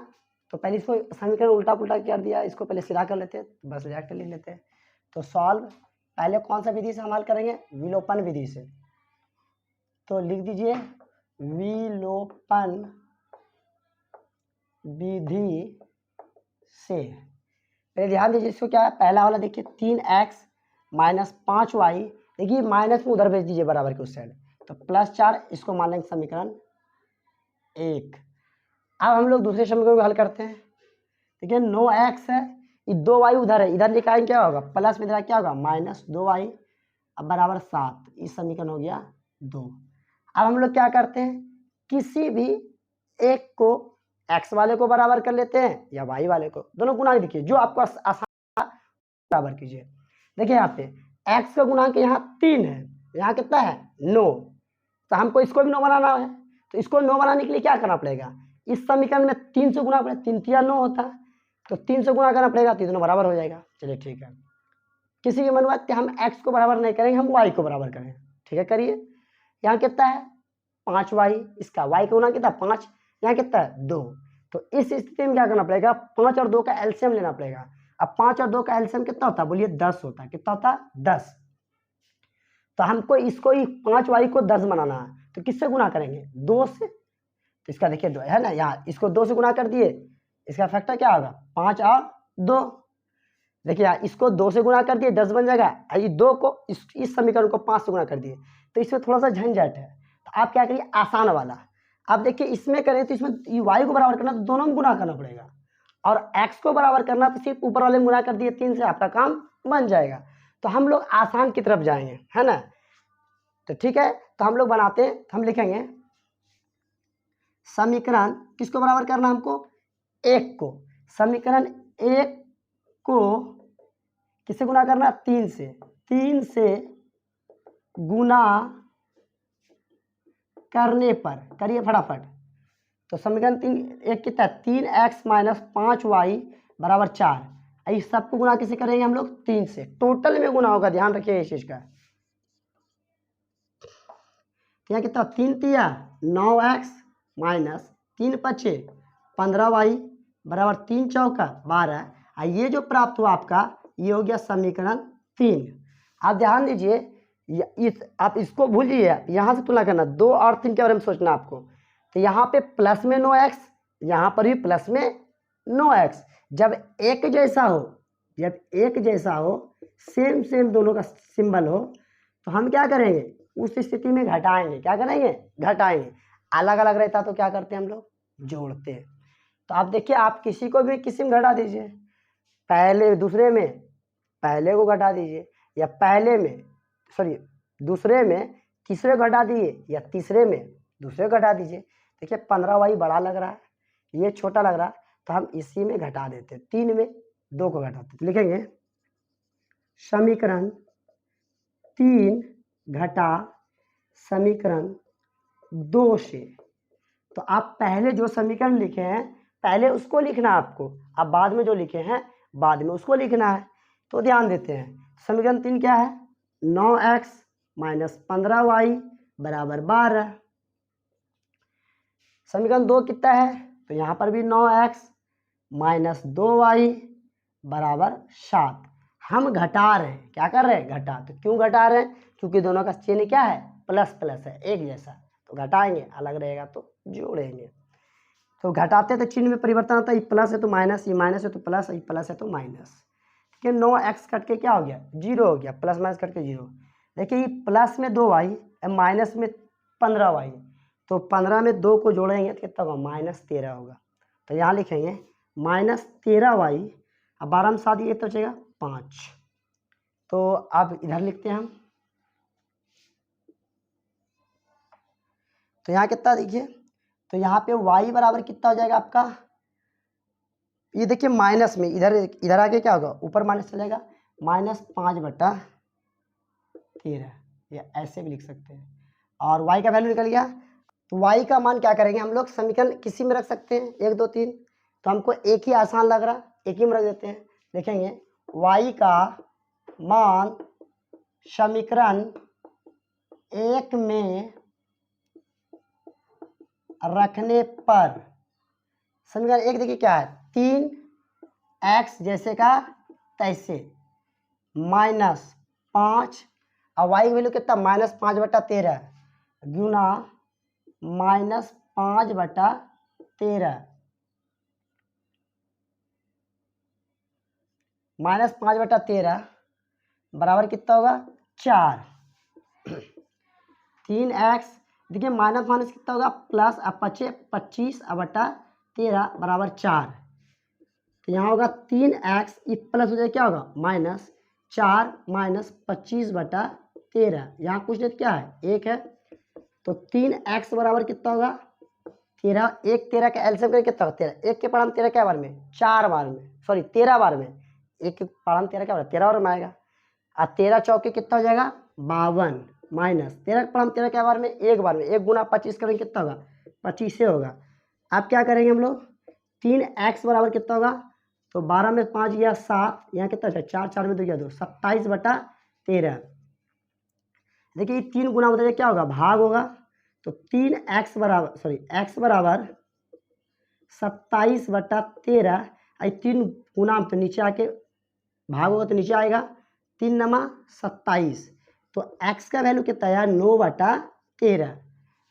तो पहले इसको समीकरण उल्टा पुल्टा कर दिया, इसको पहले सीधा कर लेते हैं, बस डायरेक्ट लिख लेते हैं। तो सॉल्व पहले कौन सा विधि से हम हल करेंगे विलोपन विधि से, तो लिख दीजिए विलोपन विधि से। पहले ध्यान दीजिए इसको क्या है, पहला वाला देखिए 3x माइनस 5y, देखिए माइनस में उधर भेज दीजिए बराबर के उस साइड, तो +4, इसको मान लेंगे समीकरण 1। अब हम लोग दूसरे समीकरण को हल करते हैं। देखिए 9x है, ये 2y उधर है, इधर लेकर आएंगे क्या होगा प्लस में इधर क्या होगा -2y, अब बराबर 7, इस समीकरण हो गया 2। अब हम लोग क्या करते हैं, किसी भी एक को x वाले को बराबर कर लेते हैं या y वाले को, दोनों गुना देखिए जो आपको आसान बराबर कीजिए। देखिए यहाँ पे x का गुणांक यहाँ 3 है, यहाँ कितना है 9, तो हमको इसको भी 9 बनाना है। तो इसको 9 बनाने के लिए क्या करना पड़ेगा, इस समीकरण में 3 से गुना पड़ेगा, 3 तिया 9 होता है, तो 3 से गुना करना पड़ेगा, तो दोनों बराबर हो जाएगा। चलिए ठीक है, किसी के मन में हम x को बराबर नहीं करेंगे, हम y को बराबर करें। ठीक है करिए, यहाँ कितना है 5y, इसका y का गुना कितना 5, यहाँ कितना है 2। तो इस स्थिति में क्या करना पड़ेगा 5 और 2 का एलसीएम लेना पड़ेगा। अब 5 और 2 का एलसीएम कितना होता है बोलिए 10 होता है, कितना होता है 10। तो हमको इसको ही 5y को 10 बनाना है, तो किससे गुना करेंगे 2 से, तो इसका देखिए 2 है ना, यहाँ इसको 2 से गुना कर दिए इसका फैक्टर क्या होगा 5 और 2। देखिए यार, इसको 2 से गुना कर दिए 10 बन जाएगा, ये 2 को इस समीकरण को 5 से गुना कर दिए, तो इसमें थोड़ा सा झंझट है। तो आप क्या करिए आसान वाला, आप देखिए इसमें करें तो इसमें वाई को बराबर करना तो दोनों में गुना करना पड़ेगा, और एक्स को बराबर करना तो सिर्फ ऊपर वाले में गुना कर दिए 3 से, आपका काम बन जाएगा। तो हम लोग आसान की तरफ जाएंगे, है ना। तो ठीक है, तो हम लोग बनाते हैं, तो हम लिखेंगे समीकरण किसको बराबर करना हमको, 1 को, समीकरण 1 को किससे गुना करना 3 से, 3 से गुना करने पर, करिए फटाफट। तो समीकरण 1 कितना है 3x माइनस 5y बराबर 4, इस सबको गुना किसे करेंगे हम लोग 3 से, टोटल में गुना होगा, ध्यान रखिए इस चीज का। तो यहाँ कितना 3 तिया 9x माइनस 3 पचे 15y बराबर 3 चौका 12, ये जो प्राप्त हुआ आपका ये हो गया समीकरण 3। आप ध्यान दीजिए, आप इसको भूलिए, यहाँ से तुलना करना 2 और 3 के बारे में सोचना आपको। तो यहाँ पे प्लस में 9x, यहाँ पर भी प्लस में 9x, जब एक जैसा हो, जब एक जैसा हो, सेम सेम दोनों का सिंबल हो, तो हम क्या करेंगे उस स्थिति में घटाएंगे, क्या करेंगे घटाएंगे। अलग अलग रहता तो क्या करते हैं हम लोग जोड़ते हैं। तो आप देखिए, आप किसी को भी किसी में घटा दीजिए, पहले दूसरे में पहले को घटा दीजिए, या पहले में सॉरी दूसरे में तीसरे घटा दिए, या तीसरे में दूसरे घटा दीजिए। देखिए 15y बड़ा लग रहा है, ये छोटा लग रहा है, तो हम इसी में घटा देते, 3 में 2 को घटाते। तो लिखेंगे समीकरण 3 घटा समीकरण 2 से। तो आप पहले जो समीकरण लिखे हैं पहले उसको लिखना आपको, अब बाद में जो लिखे हैं बाद में उसको लिखना है। तो ध्यान देते हैं, समीकरण 3 क्या है 9x माइनस 15y बराबर 12। समीकरण 2 कितना है, तो यहाँ पर भी 9x माइनस 2y बराबर 7। हम घटा रहे हैं, क्या कर रहे हैं घटा। तो क्यों घटा रहे हैं, क्योंकि दोनों का चिन्ह क्या है प्लस प्लस है, एक जैसा, तो घटाएंगे, अलग रहेगा तो जोड़ेंगे। तो घटाते तो चिन्ह में परिवर्तन आता है, ये प्लस है तो माइनस, ये माइनस है तो प्लस, ये प्लस है तो माइनस। ठीक है, 9x कट के क्या हो गया 0 हो गया, प्लस माइनस कट के 0। देखिए ये प्लस में 2y माइनस में 15y, तो 15 में 2 को जोड़ेंगे तो कितना होगा -13 होगा। तो यहाँ लिखेंगे -13y, अब 12 में 7 ये तो बचेगा 5। तो अब इधर लिखते हैं हम, तो यहाँ कितना देखिए, तो यहाँ पे y बराबर कितना हो जाएगा आपका, ये देखिए माइनस में इधर आके क्या होगा ऊपर माइनस चलेगा, -5/13, या ऐसे भी लिख सकते हैं। और y का वैल्यू निकल गया, तो y का मान क्या करेंगे हम लोग, समीकरण किसी में रख सकते हैं 1 2 3, तो हमको एक ही आसान लग रहा, एक ही में रख देते हैं। देखेंगे y का मान समीकरण 1 में रखने पर, समीकरण 1 देखिए क्या है 3x जैसे का तैसे -5, और y की वैल्यू कितना -5/13 गुना -5/13, -5/13 बराबर कितना होगा 4। 3x देखिए माइनस माइनस कितना होगा प्लस, अब 25/13 बराबर 4। तो यहाँ होगा 3x, ये प्लस हो जाए क्या होगा -4 -25/13, यहाँ कुछ नहीं क्या है 1 है, तो 3x बराबर कितना होगा 13, 1 13 का एलसीएम करके कितना होगा 13, 1 के पढ़ा 13 क्या बार में 4 बार में, सॉरी 13 बार में, 1 के पढ़ा 13 क्या बार 13 बार में आएगा, और 13 चौके कितना हो जाएगा 52, माइनस 13 पढ़ा 13 क्या बार में 1 बार में, 1 गुना 25 करेंगे कितना होगा 25 से होगा। अब क्या करेंगे हम लोग 3x बराबर कितना होगा, तो 12 में 5 गया 7, यहाँ कितना है 4 4 में 2 गया 2, 27/13। देखिए 3 गुना बताइए क्या होगा भाग होगा, तो 3x बराबर सॉरी x बराबर 27/13, 3 गुना तो नीचे आके भाग होगा तो नीचे आएगा 3 नमा 27, तो x का वैल्यू कितना है 9/13।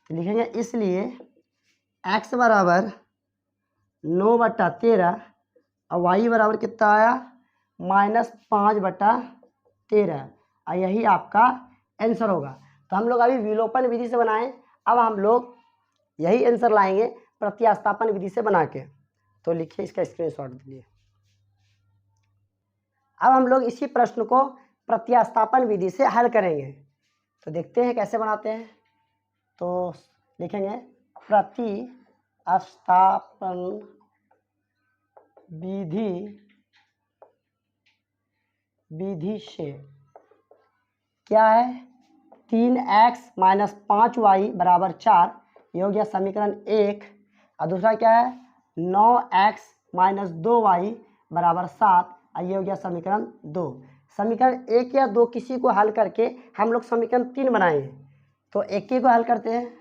तो लिखेंगे इसलिए x बराबर 9/13 और वाई बराबर कितना आया -5/13 और यही आपका आंसर होगा। तो हम लोग अभी विलोपन विधि से बनाए, अब हम लोग यही आंसर लाएंगे प्रतिस्थापन विधि से बना के। तो लिखिए इसका स्क्रीनशॉट दीजिए। अब हम लोग इसी प्रश्न को प्रतिस्थापन विधि से हल करेंगे। तो देखते हैं कैसे बनाते हैं। तो लिखेंगे प्रतिस्थापन विधि से क्या है 3x - 5y = 4, ये हो गया समीकरण 1। और दूसरा क्या है 9x - 2y = 7, ये हो गया समीकरण 2। समीकरण 1 या 2 किसी को हल करके हम लोग समीकरण 3 बनाएंगे। तो एक ही को हल करते हैं,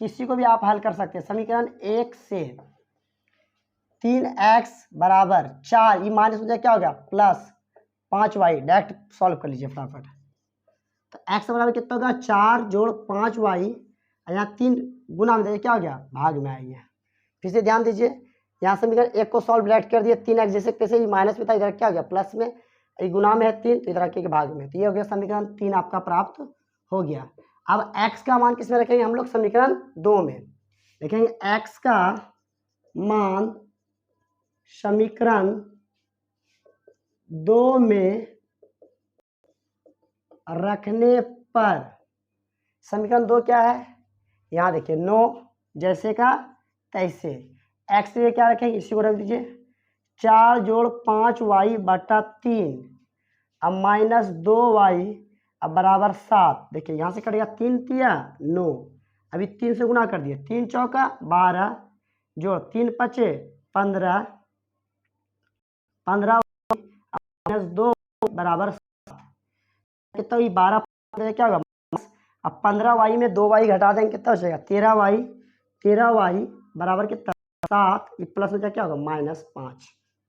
किसी को भी आप हल कर सकते हैं। समीकरण 1 से 3x = 4, ये माइनस हो जाए क्या हो गया +5y, डायरेक्ट सॉल्व कर लीजिए फटाफट। तो x बराबर कितना होगा 4 + 5y, यहाँ 3 गुना में देखिए क्या हो गया भाग में आएंगे। फिर से ध्यान दीजिए, यहाँ समीकरण 1 को सॉल्व डायरेक्ट कर दिए, 3x जैसे तैसे ही माइनस में था, इधर क्या हो गया प्लस में, ये गुना में है 3 तो इधर रखिए भाग में। तो ये हो गया समीकरण 3 आपका प्राप्त हो गया। अब x का मान किस में रखेंगे हम लोग समीकरण 2 में लिखेंगे। x का मान समीकरण 2 में रखने पर समीकरण 2 क्या है, यहाँ देखिए 9 जैसे का तैसे, x के लिए क्या रखेंगे इसी को रख दीजिए 4 + 5y / 3 अब -2y अब बराबर 7। देखिए यहाँ से कटेगा 3 तिया 9, अभी 3 से गुना कर दिए, 3 चौका 12 जोड़ 3 पचे 15, 15 -2 = 7, कितना हुई 12 क्या होगा अब 15y में 2y घटा देंगे कितना हो जाएगा 13y, 13y बराबर कितना 7, ये प्लस हो जाए क्या होगा -5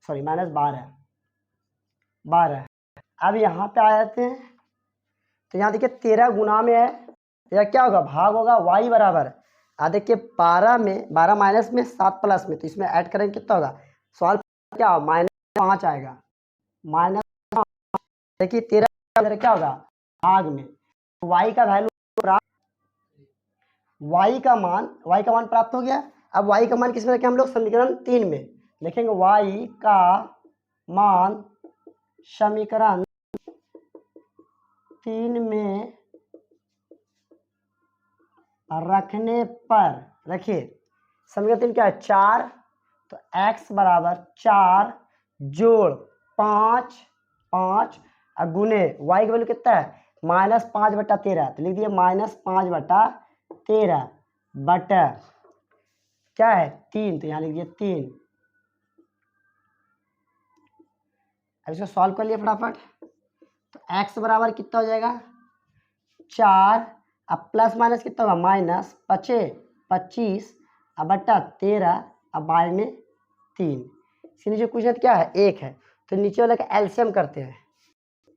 सॉरी -12। अब यहाँ पे आ जाते हैं, तो यहाँ देखिए 13 गुना में है, यह क्या होगा भाग होगा y बराबर देखिए 12 में 12 माइनस में 7 प्लस में, तो इसमें ऐड करेंगे कितना होगा सॉल्व क्या होगा -5 आएगा -5। देखिए 13 क्या होगा भाग में, y का वैल्यू y का मान प्राप्त हो गया। अब y का मान किस में रखें हम लोग समीकरण 3 में लिखेंगे y का मान समीकरण 3 में रखने पर, रखिए समीकरण 3 क्या है 4, तो x बराबर 4 जोड़ 5 और गुने y की वैल्यू कितना है -5/13, तो लिख दिए -5/13 बटा क्या है 3, तो यहाँ लिख दिए 3। अब इसको सॉल्व कर लिए फटाफट, तो x बराबर कितना हो जाएगा 4 अब प्लस माइनस कितना होगा -25 अब बटा 13 अब बाय में 3, इसके नीचे कुछ नहीं क्या है 1 है, तो नीचे वाला का एलसीएम करते हैं।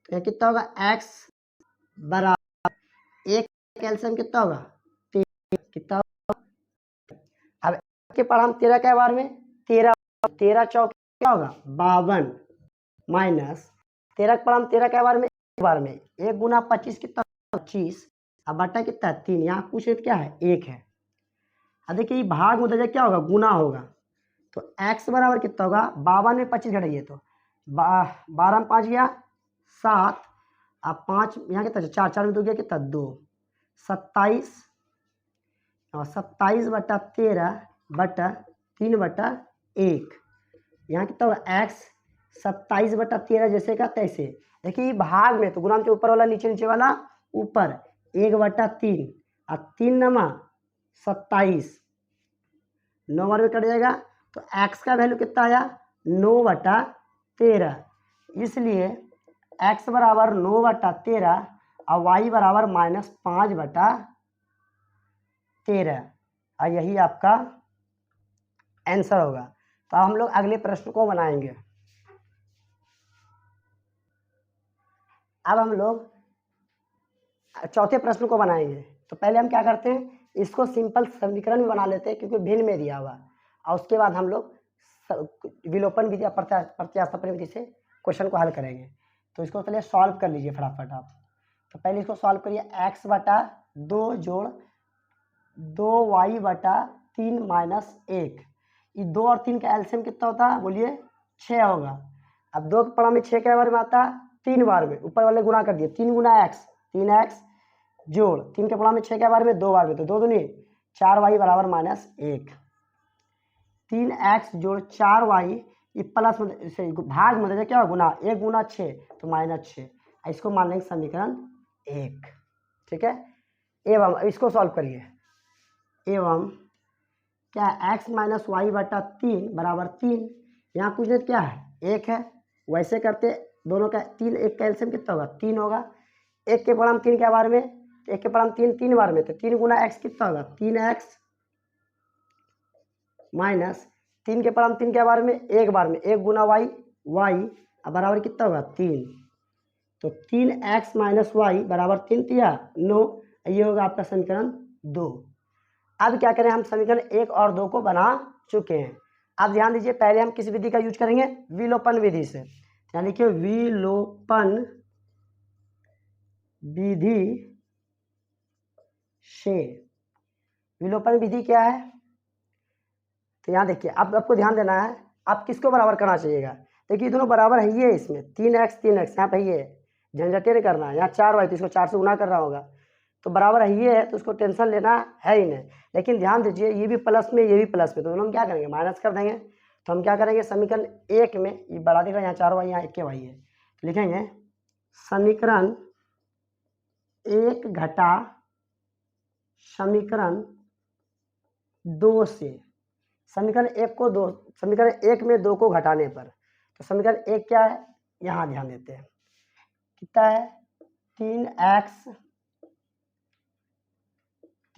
तो ये कितना होगा x बराबर 1 एलसीएम कितना होगा 3, कितना होगा अब के पर हम 13 के बार में 13 चौक क्या होगा 52 माइनस 13 पर हम 13 के बार में 1 गुना 25 कितना 25 अब बटा कितना 3, यहाँ कुछ क्या है 1 है। अब देखिए भाग में उधर क्या होगा गुना होगा, तो x बराबर कितना होगा 52 में 25 घटाइए तो 12 में 5 गया 7 अब 5 यहाँ कितना 4 4 में 2 गया कितना 2 27 और 27/13 बटा 3/1, यहाँ कितना होगा x 27/13 जैसे का तैसे। देखिए भाग में तो गुना के ऊपर वाला नीचे वाला ऊपर 1/3 और 3 नमा 27 9 बार में कट जाएगा, तो x का वैल्यू कितना आया 9/13, इसलिए x बराबर 9/13 और y बराबर -5/13 और यही आपका आंसर होगा। तो हम लोग अगले प्रश्न को बनाएंगे। अब हम लोग चौथे प्रश्न को बनाएंगे। तो पहले हम क्या करते हैं इसको सिंपल समीकरण में बना लेते हैं क्योंकि भिन्न में दिया हुआ, और उसके बाद हम लोग विलोपन विधि या प्रत्यास्थापन विधि से क्वेश्चन को हल करेंगे। तो इसको पहले सॉल्व कर लीजिए फटाफट आप। तो पहले इसको सॉल्व करिए, x बटा 2 जोड़ 2y बटा 3 माइनस 1। ये 2 और 3 का एलसीएम कितना होता है बोलिए 6 होगा। अब 2 के पड़ा में 6 के बार में आता 3 बार में, ऊपर वाले गुना कर दिए 3 गुना x 3x जोड़ 3 के पड़ा में 6 के बार में 2 बार में, तो 2 दूनी 4y बराबर माइनस 1। 3x जोड़ 4y ये प्लस में भाग में क्या गुना, 1 गुना 6 तो माइनस 6। इसको मान लेंगे समीकरण 1। ठीक है, एवं इसको सॉल्व करिए, एवं क्या x माइनस वाई बटा 3 बराबर 3, यहाँ कुछ नहीं क्या है 1 है। वैसे करते दोनों का 3 1 का एलसीएम कितना होगा 3 होगा। 1 के पड़ा में 3 के बार में, 1 के पड़ा में 3 बार में, तो 3 गुना x कितना होगा 3x माइनस 3 के पड़ा में 3 के बार में 1 बार में 1 गुना y अब बराबर कितना होगा 3। तो 3x माइनस वाई बराबर 3 तिया 9, ये होगा आपका समीकरण 2। अब क्या करें, हम समीकरण 1 और 2 को बना चुके हैं। अब ध्यान दीजिए, पहले हम किस विधि का यूज करेंगे, विलोपन विधि से। यानी कि विलोपन विधि से, विलोपन विधि क्या है, तो यहाँ देखिए अब आपको ध्यान देना है, आप किसको बराबर करना चाहिएगा। देखिए दोनों बराबर है, ये इसमें 3x यहाँ पे ये झंझटे नहीं करना है, यहाँ 4y तो इसको 4 से गुना कर रहा होगा, तो बराबर है ये है, तो उसको टेंशन लेना है ही नहीं। लेकिन ध्यान दीजिए ये भी प्लस में ये भी प्लस में, तो दोनों हम क्या करेंगे माइनस कर देंगे। तो हम क्या करेंगे समीकरण 1 में ये बढ़ा देगा, यहाँ 4y यहाँ 1y है, तो लिखेंगे समीकरण 1 घटा समीकरण 2 से, समीकरण 1 को 2 समीकरण 1 में 2 को घटाने पर, तो समीकरण 1 क्या है यहाँ ध्यान देते हैं, कितना है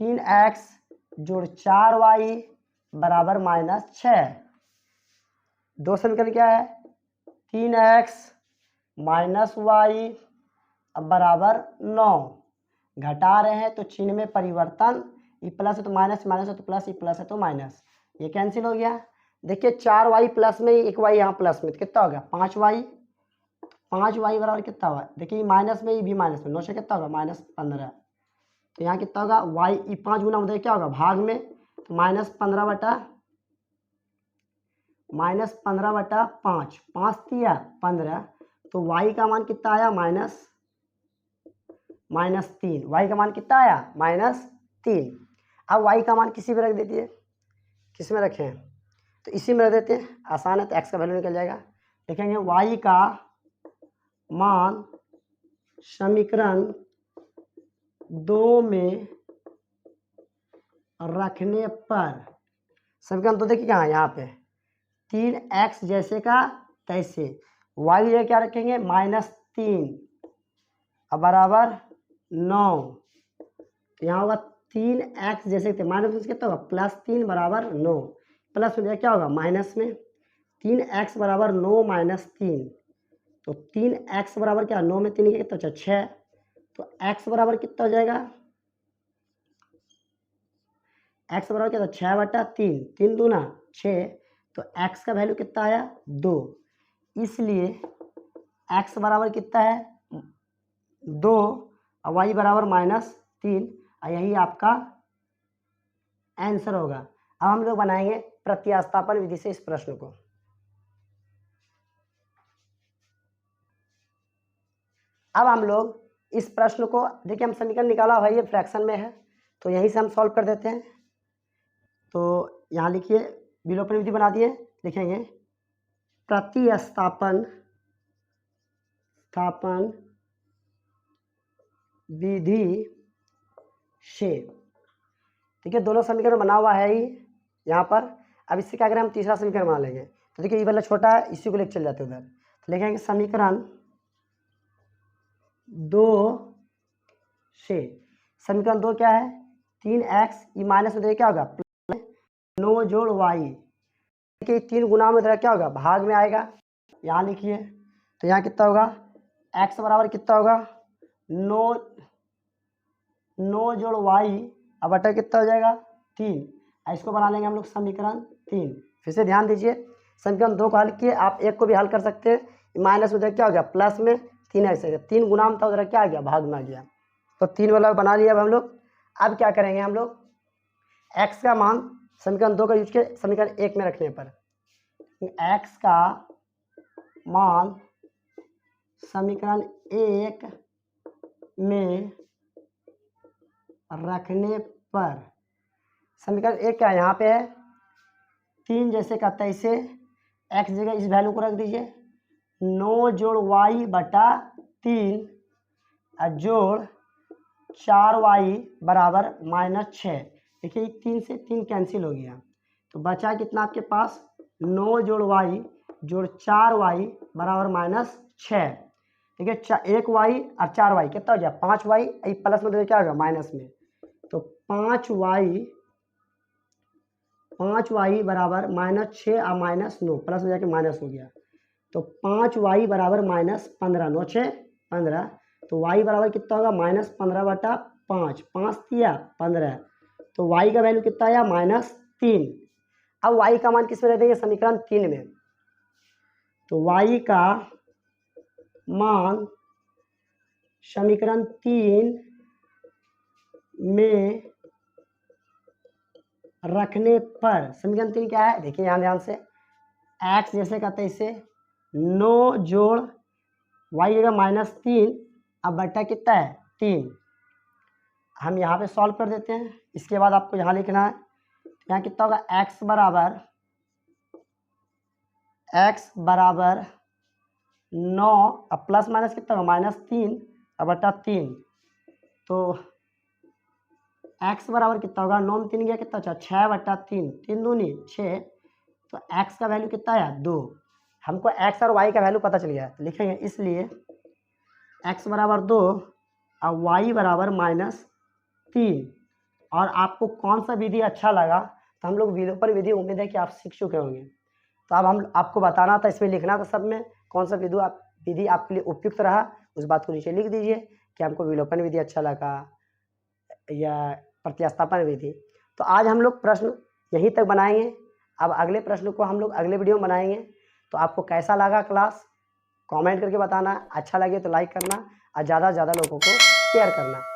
3x जोड़ 4y बराबर माइनस 6। 2 समीकरण क्या है 3x माइनस वाई अब बराबर 9। घटा रहे हैं तो चिन्ह में परिवर्तन, ये प्लस है तो माइनस, माइनस है तो प्लस, ये प्लस है तो माइनस, ये कैंसिल हो गया। देखिए 4y प्लस में 1y यहाँ प्लस में, तो कितना हो गया 5y, 5y बराबर कितना हुआ, देखिए माइनस में ये भी माइनस में, 9 से कितना होगा माइनस 15, तो यहाँ कितना होगा y, ये 5 गुना मतलब क्या होगा भाग में, तो माइनस 15 बटा 5, 5 तिया 15, तो y का मान कितना आया माइनस 3, y का मान कितना आया -3। अब y का मान किसी में रख दीजिए, किस में रखें, तो इसी में रख देते हैं, आसान है, तो x का वैल्यू निकल जाएगा। लिखेंगे y का मान समीकरण 2 में रखने पर, समीकरण 2 देखिए कहाँ यहाँ पे 3x जैसे का तैसे, y ये क्या रखेंगे -3 अब बराबर 9, तो यहाँ होगा 3x जैसे थे माइनस कितना होगा +3 बराबर 9, प्लस में क्या होगा माइनस में 3x बराबर 9 माइनस 3, तो 3x बराबर क्या 9 में 3 कितना बचा 6, तो x बराबर कितना हो जाएगा, x बराबर क्या था 6 बटा 3, 3 दूना 6, तो x का वैल्यू कितना आया 2, इसलिए x बराबर कितना है 2 और y बराबर -3, और यही आपका आंसर होगा। अब हम लोग बनाएंगे प्रत्यास्थापन विधि से इस प्रश्न को। अब हम लोग इस प्रश्न को देखिए, हम समीकरण निकाला हुआ ये फ्रैक्शन में है, तो यहीं से हम सॉल्व कर देते हैं। तो यहाँ लिखिए विलोपन विधि बना दिए, लिखेंगे प्रतिस्थापन विधि से। देखिए दोनों समीकरण बना हुआ है ही यहाँ पर। अब इससे क्या करें हम तीसरा समीकरण बना लेंगे, तो देखिए ये वाला छोटा है, इसी को लेकर चल जाते उधर, तो लिखेंगे समीकरण 2 से, समीकरण 2 क्या है 3x, ये माइनस में देखिए क्या होगा 9 जोड़ y, देखिए 3 गुना में क्या होगा भाग में आएगा, यहाँ लिखिए, तो यहाँ कितना होगा x बराबर कितना होगा 9 जोड़ y अब बटा कितना हो जाएगा 3, इसको बना लेंगे हम लोग समीकरण 3। फिर से ध्यान दीजिए, समीकरण 2 को हल किए, आप 1 को भी हल कर सकते हैं। माइनस उधर क्या हो गया, प्लस में 3x है, 3 गुना में था, उधर क्या आ गया, भाग में आ गया। तो 3 वाला बना लिया अब हम लोग। अब क्या करेंगे हम लोग, x का मान समीकरण 2 का यूज किए समीकरण 1 में रखने पर, x का मान समीकरण 1 में रखने पर, समीकरण 1 क्या यहाँ पे है 3 जैसे का तैसे, x जगह इस वैल्यू को रख दीजिए, 9 जोड़ y बटा 3 जोड़ 4y बराबर -6। देखिए 3 से 3 कैंसिल हो गया, तो बचा कितना आपके पास 9 जोड़ y जोड़ 4y बराबर -6। ठीक है, 1y और 4y कितना हो गया 5y, प्लस में तो क्या होगा माइनस में, तो 5y बराबर -6 और -9 प्लस में जाके माइनस हो गया, तो 5y बराबर -15, 9 6 15, तो y बराबर कितना होगा -15 बटा 5, 5 दिया 15, तो y का वैल्यू कितना आया -3। अब y का मान किस में रख देंगे, समीकरण 3 में, तो y का मान समीकरण 3 में रखने पर, समीकरण 3 क्या है देखिए यहाँ ध्यान से, x जैसे का तैसे 9 जोड़ y जगह -3, अब बटा कितना है 3, हम यहाँ पे सॉल्व कर देते हैं। इसके बाद आपको यहाँ लिखना है, यहाँ कितना होगा x बराबर 9, अब प्लस माइनस कितना होगा -3 अब बटा 3, तो x बराबर कितना होगा 9 में 3 गया कितना अच्छा 6 बटा 3, 3 दूनी 6, तो x का वैल्यू कितना आया 2। हमको x और y का वैल्यू पता चल गया, तो लिखेंगे इसलिए x बराबर 2 और y बराबर -3। और आपको कौन सा विधि अच्छा लगा, तो हम लोग विलोपन विधि उम्मीद है कि आप सीख चुके होंगे। तो अब हम आपको बताना था, इसमें लिखना था सब में कौन सा विधि आपके लिए उपयुक्त रहा, उस बात को नीचे लिख दीजिए कि हमको विलोपन विधि अच्छा लगा या प्रतिस्थापन विधि। तो आज हम लोग प्रश्न यहीं तक बनाएंगे, अब अगले प्रश्न को हम लोग अगले वीडियो में बनाएंगे। तो आपको कैसा लगा क्लास कमेंट करके बताना, अच्छा लगे तो लाइक करना और ज़्यादा से ज़्यादा लोगों को शेयर करना।